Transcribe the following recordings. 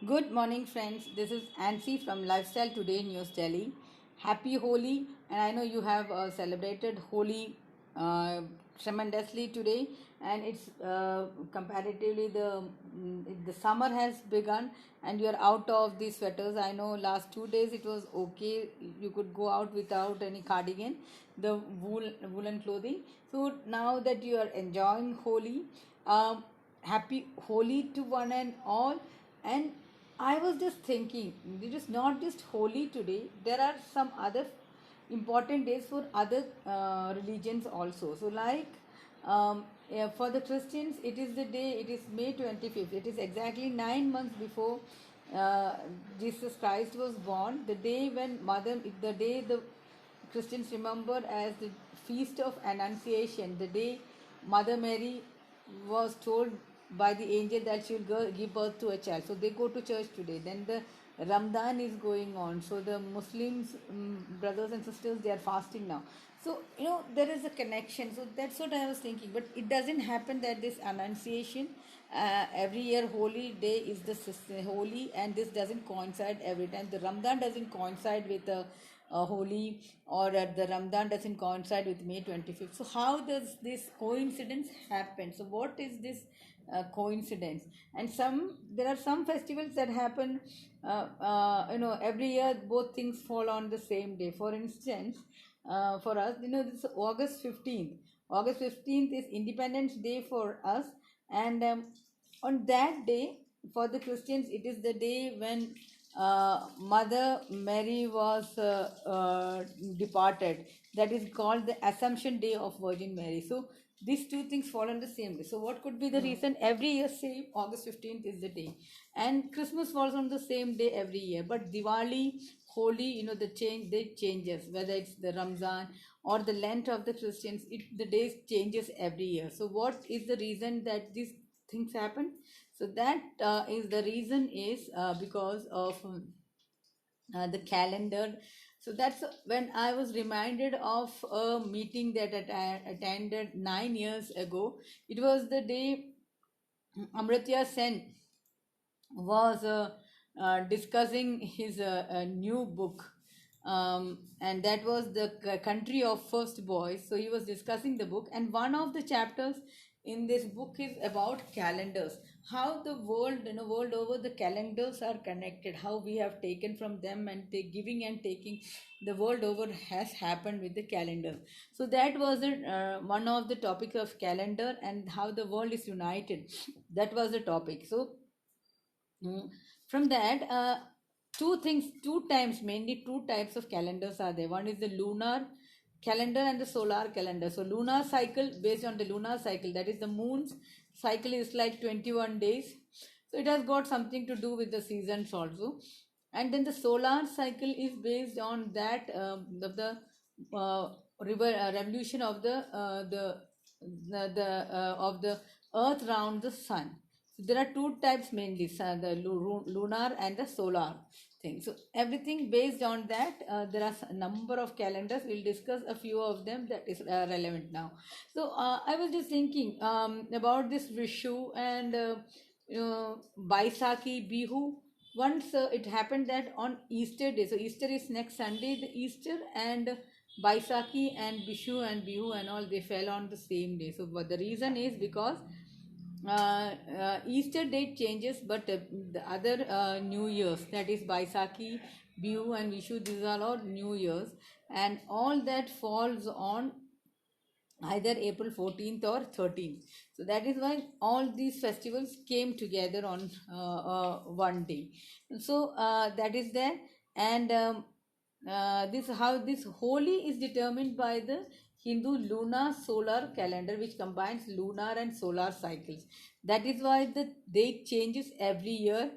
Good morning, friends. This is Ansi from Lifestyle Today News Delhi. Happy Holi, and I know you have celebrated Holi tremendously today, and it's comparatively the summer has begun, and you are out of the sweaters. I know last 2 days it was okay; you could go out without any cardigan, the woolen clothing. So now that you are enjoying Holi, happy Holi to one and all, and I was just thinking, it is not just Holi today. There are some other important days for other religions also. So, like for the Christians, it is the day. It is May 25th. It is exactly 9 months before uh, Jesus Christ was born. The day when the day the Christians remember as the feast of Annunciation. The day Mother Mary was told by the angel that she will give birth to a child. So they go to church today. Then the Ramadan is going on. So the Muslims, brothers and sisters, they are fasting now. So there is a connection. So that's what I was thinking. But it doesn't happen that this Annunciation every year Holy Day is the holy, and this doesn't coincide every time. The Ramadan doesn't coincide with the Holi, or the Ramadan doesn't coincide with May 25th. So how does this coincidence happen? So what is this coincidence? And there are some festivals that happen. Every year both things fall on the same day. For instance, for us, this August 15th. August 15th is Independence Day for us, and on that day, for the Christians, it is the day when Mother Mary was departed. That is called the Assumption Day of Virgin Mary. So these two things fall on the same day. So what could be the reason? Every year, same August 15th is the day, and Christmas falls on the same day every year. But Diwali, Holi, the changes, whether it's the Ramzan or the Lent of the Christians. The days changes every year. So what is the reason that these things happen? So that is the reason is because of the calendar. So that's when I was reminded of a meeting that I attended 9 years ago. It was the day Amritya Sen was discussing his new book, and that was the country of first boys. So he was discussing the book, and one of the chapters in this book is about calendars, how the world over, the calendars are connected, how we have taken from them, and the giving and taking the world over has happened with the calendar. So that was one of the topics of calendar, and how the world is united. That was the topic. So from that, mainly two types of calendars are there. One is the lunar calendar and the solar calendar. So lunar cycle, based on the lunar cycle, that is the moon's cycle, is like 21 days. So it has got something to do with the seasons also. And then the solar cycle is based on that revolution of the earth around the sun. So there are two types mainly, the lunar and the solar thing. So everything based on that. There are a number of calendars. We'll discuss a few of them that is relevant now. So I was just thinking about this Vishu and Baisakhi, Bihu. Once it happened that on Easter Day, so Easter is next Sunday, the Easter and Baisakhi and Bishu and Bihu and all, they fell on the same day. So but the reason is because Easter date changes, but the other New Year's, that is Baisakhi, Bihu, and Vishu, these are all New Year's, and all that falls on either April 14th or 13th. So that is why all these festivals came together on one day. So that is there, and this how this Holi is determined by the Hindu lunar solar calendar, which combines lunar and solar cycles. That is why the date changes every year.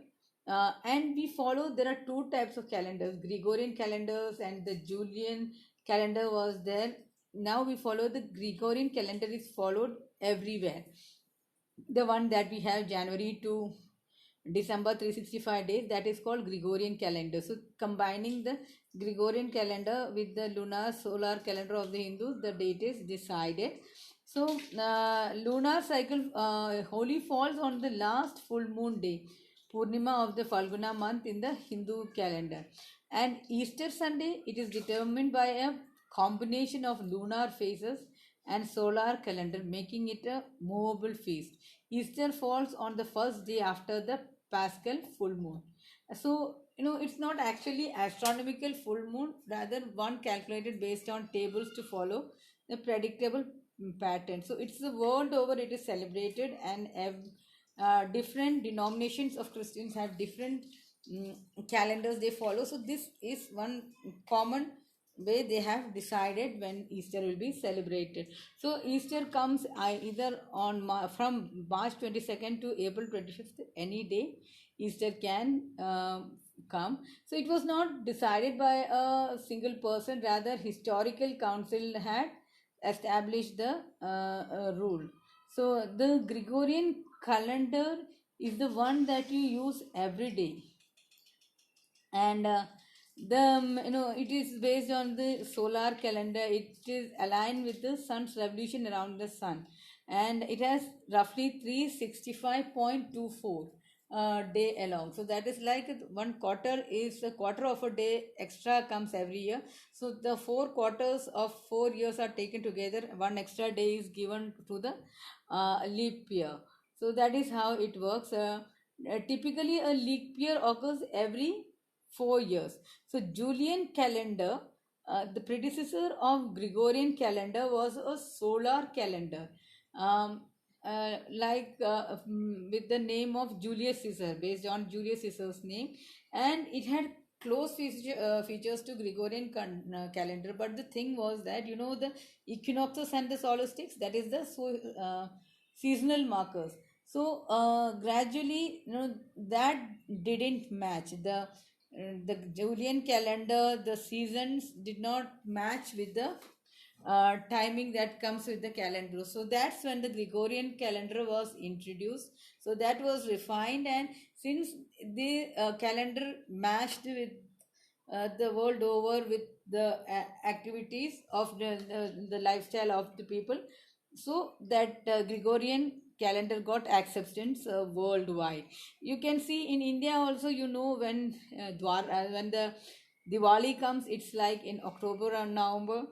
And we follow, there are two types of calendars, Gregorian calendars and the Julian calendar was there. Now we follow the Gregorian calendar, is followed everywhere. The one that we have January to December, 365 days, that is called Gregorian calendar. So combining the Gregorian calendar with the lunar solar calendar of the Hindus, the date is decided. So lunar cycle, Holi falls on the last full moon day, Purnima of the Falguna month in the Hindu calendar. And Easter Sunday, it is determined by a combination of lunar phases and solar calendar, making it a movable feast. Easter falls on the first day after the Paschal full moon. So, it's not actually astronomical full moon, rather one calculated based on tables to follow the predictable pattern. So, it's the world over it is celebrated, and different denominations of Christians have different mm, calendars they follow. So, this is one common way they have decided when Easter will be celebrated. So Easter comes either on from March 22nd to April 25th, any day Easter can come. So it was not decided by a single person, rather historical council had established the rule. So the Gregorian calendar is the one that you use every day, and it is based on the solar calendar. It is aligned with the sun's revolution around the sun, and it has roughly 365.24 day along. So that is like one quarter is a quarter of a day extra comes every year. So the 4 quarters of 4 years are taken together, one extra day is given to the leap year. So that is how it works. Typically a leap year occurs every 4 years. So Julian calendar, the predecessor of Gregorian calendar, was a solar calendar, with the name of Julius Caesar, based on Julius Caesar's name, and it had close features to Gregorian calendar. But the thing was that the equinoxes and the solstices, that is the seasonal markers. So gradually, that didn't match the Julian calendar. The seasons did not match with the timing that comes with the calendar. So that's when the Gregorian calendar was introduced. So that was refined, and since the calendar matched with the world over with the activities of the lifestyle of the people, so that Gregorian calendar got acceptance worldwide. You can see in India also, when when the Diwali comes, it's like in October or November.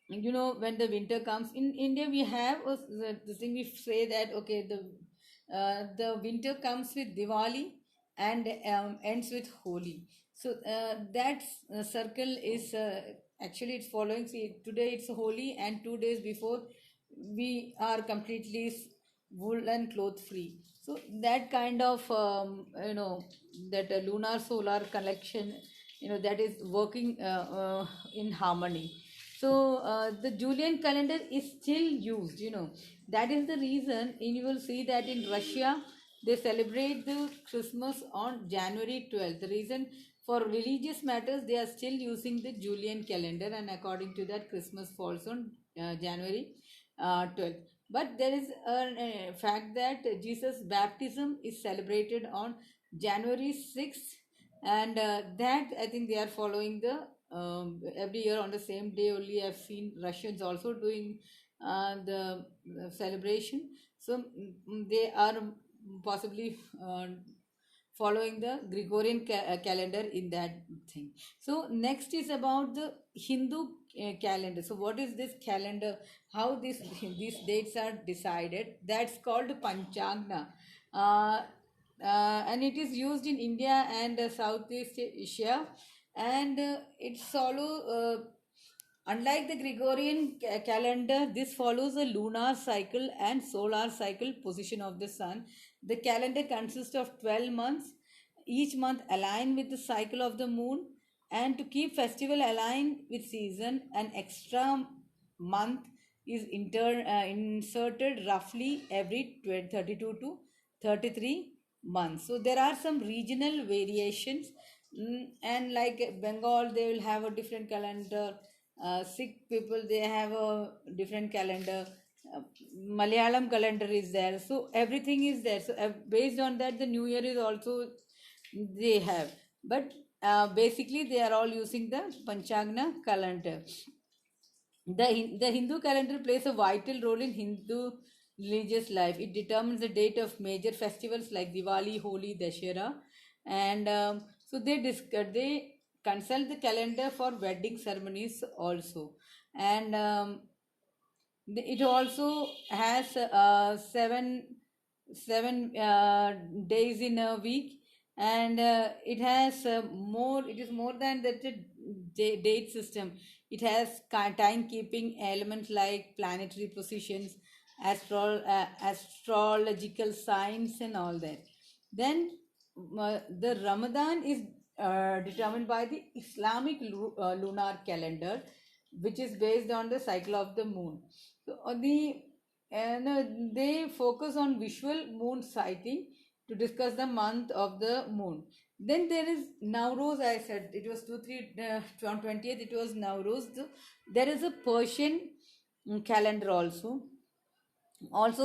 When the winter comes in India, we have the thing, we say that okay, the winter comes with Diwali and ends with Holi. So that circle is actually it's following. See, today it's Holi, and 2 days before we are completely woolen cloth free. So that kind of that lunar solar connection, that is working in harmony. So the Julian calendar is still used. That is the reason, and you will see that in Russia they celebrate the Christmas on January 12th. The reason, for religious matters, they are still using the Julian calendar, and according to that, Christmas falls on January 12th. But there is a fact that Jesus' baptism is celebrated on January 6th, and that I think they are following the every year on the same day only. I've seen Russians also doing the celebration. So they are possibly following the Gregorian calendar in that thing. So next is about the Hindu calendar. So what is this calendar? How these dates are decided? That's called Panchagna. Uh, and it is used in India and Southeast Asia, and it follows. Unlike the Gregorian calendar, this follows a lunar cycle and solar cycle position of the sun. The calendar consists of 12 months, each month aligned with the cycle of the moon. And to keep festival aligned with season, an extra month is inserted roughly every 32 to 33 months. So there are some regional variations, and like Bengal, they will have a different calendar. Sikh people, they have a different calendar. Malayalam calendar is there, so everything is there. So based on that, the New Year is also they have. But basically, they are all using the Panchagna calendar. The Hindu calendar plays a vital role in Hindu religious life. It determines the date of major festivals like Diwali, Holi, Dashera. and so they consult the calendar for wedding ceremonies also, and it also has seven days in a week, and it has more. It is more than that date system. It has timekeeping elements like planetary positions, astrological signs, and all that. Then the Ramadan is determined by the Islamic lunar calendar, which is based on the cycle of the moon. So they focus on visual moon sighting to discuss the month of the moon. Then there is Nowruz. I said it was 2 3 on 20th. It was Nowruz. There is a Persian calendar also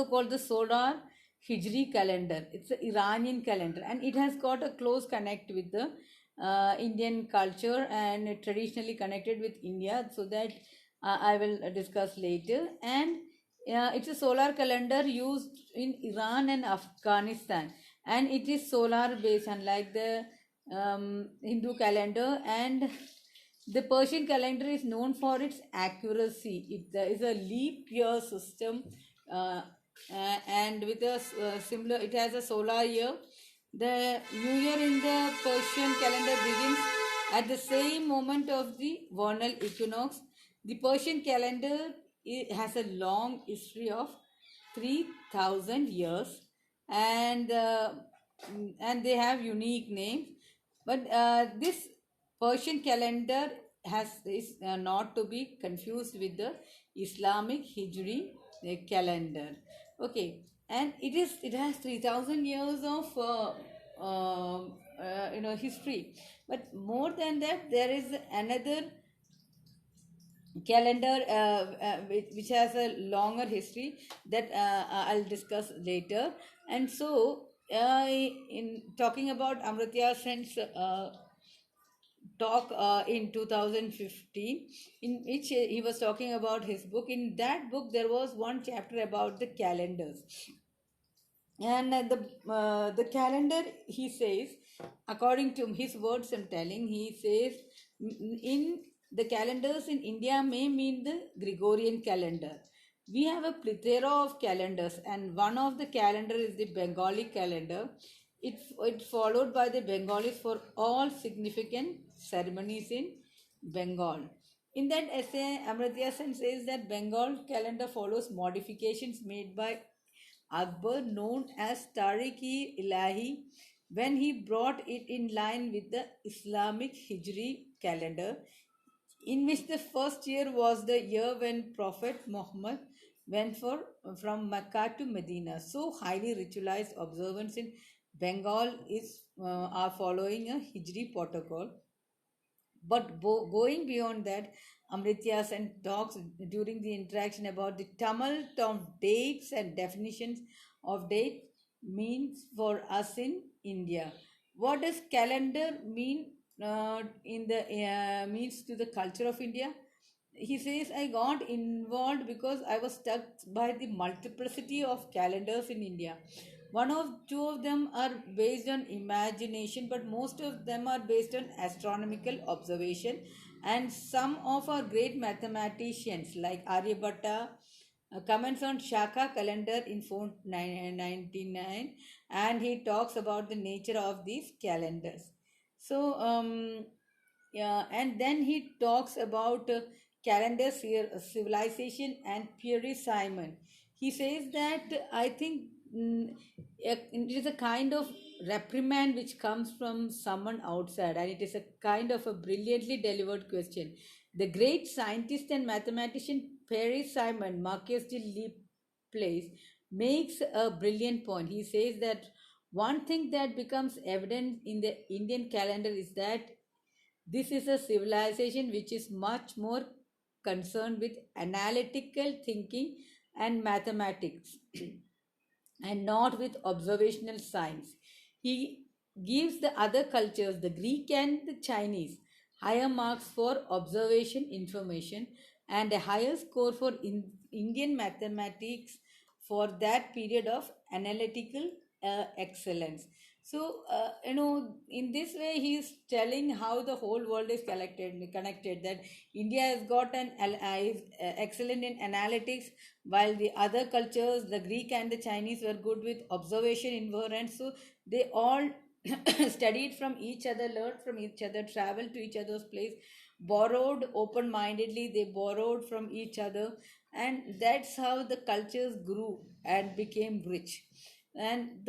called the solar Hijri calendar. It's an Iranian calendar, and it has got a close connect with the Indian culture, and traditionally connected with India. So that I will discuss later. And it's a solar calendar used in Iran and Afghanistan, and it is solar based, unlike the Hindu calendar. And the Persian calendar is known for its accuracy. It is a leap year system, uh, and with a similar, it has a solar year. The new year in the Persian calendar begins at the same moment of the vernal equinox. The Persian calendar has a long history of 3,000 years, and they have unique names. But this Persian calendar is not to be confused with the Islamic Hijri calendar. Okay, and it has 3,000 years of history. But more than that, there is another calendar which has a longer history that I'll discuss later. And so, in talking about Amritya Sen's talk in 2015, in which he was talking about his book. In that book, there was one chapter about the calendars, and the calendar, he says, according to his words I'm telling, he says, in the calendars in India may mean the Gregorian calendar. We have a plethora of calendars, and one of the calendar is the Bengali calendar. It's followed by the Bengalis for all significant ceremonies in Bengal. In that essay, Amartya Sen says that Bengal calendar follows modifications made by Akbar, known as Tariq-e-Ilahi, when he brought it in line with the Islamic Hijri calendar, in which the first year was the year when Prophet Muhammad went from Mecca to Medina. So highly ritualized observance in Bengal are following a Hijri protocol. But going beyond that, Amritya Sen talks during the interaction about the tumult of dates and definitions of date means for us in India. What does calendar mean in the means to the culture of India? He says, I got involved because I was struck by the multiplicity of calendars in India. One of two of them are based on imagination, but most of them are based on astronomical observation. And some of our great mathematicians like Aryabhatta comments on Shaka calendar in 499, and he talks about the nature of these calendars. So yeah, and then he talks about calendar civilization and Pierre Simon. He says that I think it is a kind of reprimand which comes from someone outside, and it is a kind of a brilliantly delivered question. The great scientist and mathematician Perry Simon, Marquis de Laplace, makes a brilliant point. He says that one thing that becomes evident in the Indian calendar is that this is a civilization which is much more concerned with analytical thinking and mathematics and not with observational science. He gives the other cultures, the Greek and the Chinese, higher marks for observation information and a higher score for Indian mathematics for that period of analytical excellence. So, in this way, he is telling how the whole world is connected. That India has got is excellent in analytics, while the other cultures, the Greek and the Chinese, were good with observation, inference. So they all studied from each other, learned from each other, traveled to each other's place, borrowed open-mindedly. They borrowed from each other, and that's how the cultures grew and became rich. And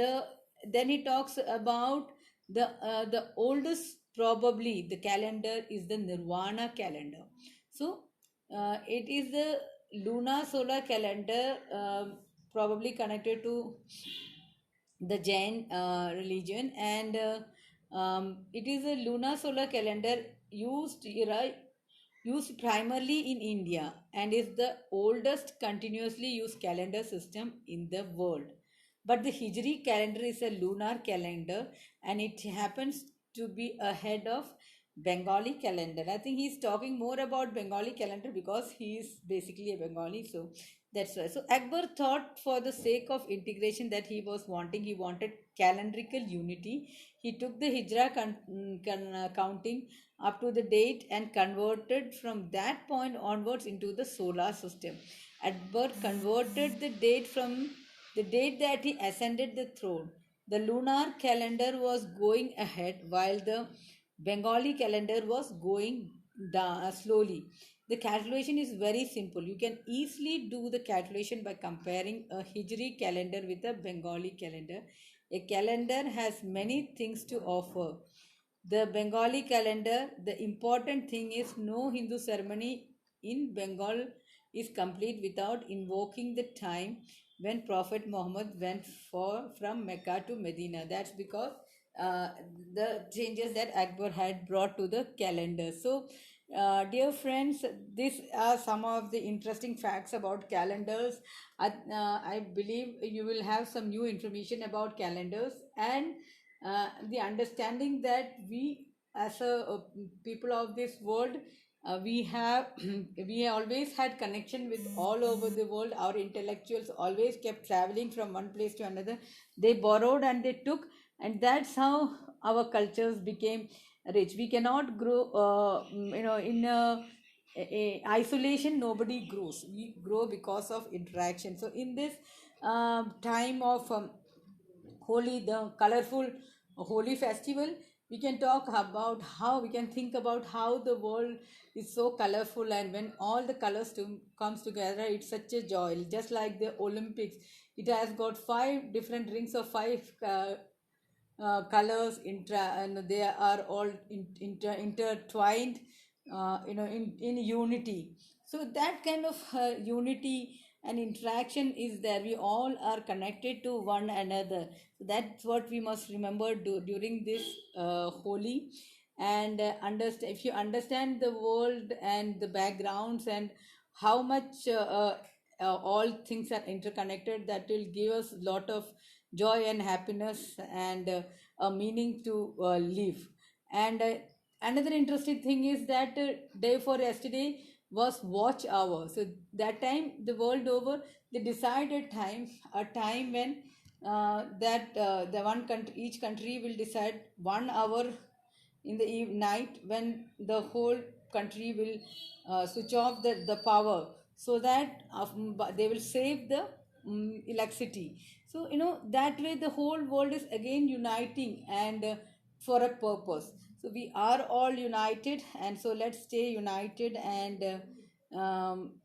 then he talks about the oldest, probably the calendar is the Nirvana calendar. So it is the lunar solar calendar, probably connected to the Jain religion, and it is a lunar solar calendar used primarily in India, and is the oldest continuously used calendar system in the world. But the Hijri calendar is a lunar calendar, and it happens to be ahead of Bengali calendar. I think he's talking more about Bengali calendar because he is basically a Bengali. So that's why. So Akbar thought, for the sake of integration that he wanted calendrical unity. He took the Hijra counting up to the date and converted from that point onwards into the solar system. Akbar converted the date from the date that he ascended the throne. The lunar calendar was going ahead while the Bengali calendar was going down slowly. The calculation is very simple. You can easily do the calculation by comparing a Hijri calendar with a Bengali calendar. A calendar has many things to offer. The Bengali calendar, the important thing is no Hindu ceremony in Bengal is complete without invoking the time when Prophet Muhammad went from Mecca to Medina. That's because uh, the changes that Akbar had brought to the calendar. So, dear friends, these are some of the interesting facts about calendars. I believe you will have some new information about calendars, and the understanding that we, as people of this world, we have we always had connection with all over the world. Our intellectuals always kept traveling from one place to another. They borrowed and they took, and that's how our cultures became rich. We cannot grow in isolation. Nobody grows. We grow because of interaction. So in this time of Holi, the colorful Holi festival, we can talk about how we can think about how the world is so colorful, and when all the colors comes together, it's such a joy. Just like the Olympics, it has got five different rings of five colors, and they are all intertwined, in unity. So that kind of unity and interaction is there. We all are connected to one another. So that's what we must remember during this Holi. And understand, if you understand the world and the backgrounds and how much all things are interconnected, that will give us a lot of joy and happiness, and a meaning to live. And another interesting thing is that day for yesterday was watch hour. So that time, the world over, they decided a time when the one country, each country will decide 1 hour in the night, when the whole country will switch off the power, so that they will save the electricity. So that way the whole world is again uniting, and for a purpose. So we are all united, and so let's stay united, and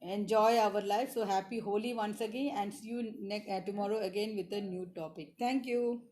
enjoy our life. So happy Holi once again, and see you tomorrow again with a new topic. Thank you.